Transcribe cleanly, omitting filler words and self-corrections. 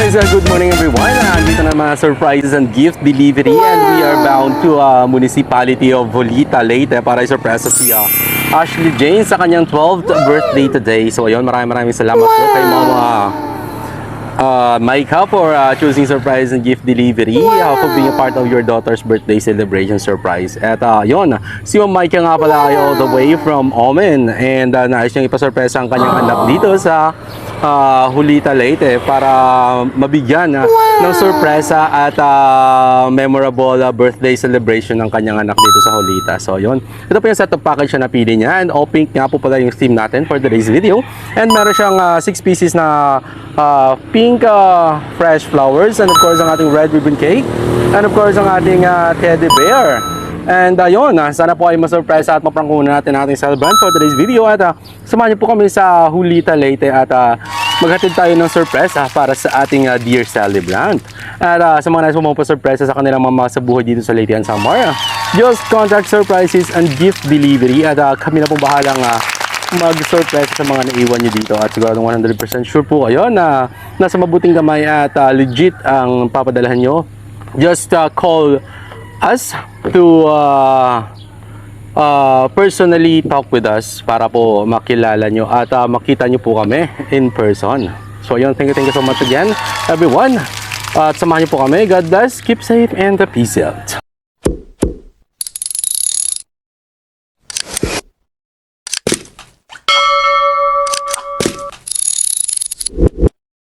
Yes, good morning everyone. Andito na mga surprises and gift delivery and we are bound to Municipality of Julita, Leyte para i-surprise si Ashley Jane sa kanyang 12th birthday today. So ayun, maraming salamat po kay Mama Micah for choosing surprise and gift delivery for being a part of your daughter's birthday celebration surprise. At yun, si Mama Micah nga pala ay all the way from Omen and nais niyang ipasurpresa ang kanyang anak dito sa Julita, Leyte para mabigyan ng sorpresa at memorable birthday celebration ng kanyang anak dito sa Julita. So yun, ito po yung set of package na napili niya and all pink nga po pala yung theme natin for today's video. And meron siyang 6 pieces na pink fresh flowers and of course ang ating red ribbon cake and of course ang ating teddy bear. And yun, sana po ay masurpresa at maprangkunan natin ang ating celebrant for today's video at samahan niyo po kami sa Julita, Leyte at maghatid tayo ng sorpresa para sa ating dear celebrant. At sa mga nais mo pa-surpresa sa kanilang mga sa buhay dito sa Leyte and Samar, just contact surprises and gift delivery at kami na pong bahalang mag-surprise sa mga naiwan nyo dito at siguro 100% sure po kayo na nasa mabuting kamay at legit ang papadalahan nyo. Just call us to personally talk with us para po makilala nyo at makita nyo po kami in person. So yun, thank you so much again everyone at samahan nyo po kami. God bless, keep safe and peace out.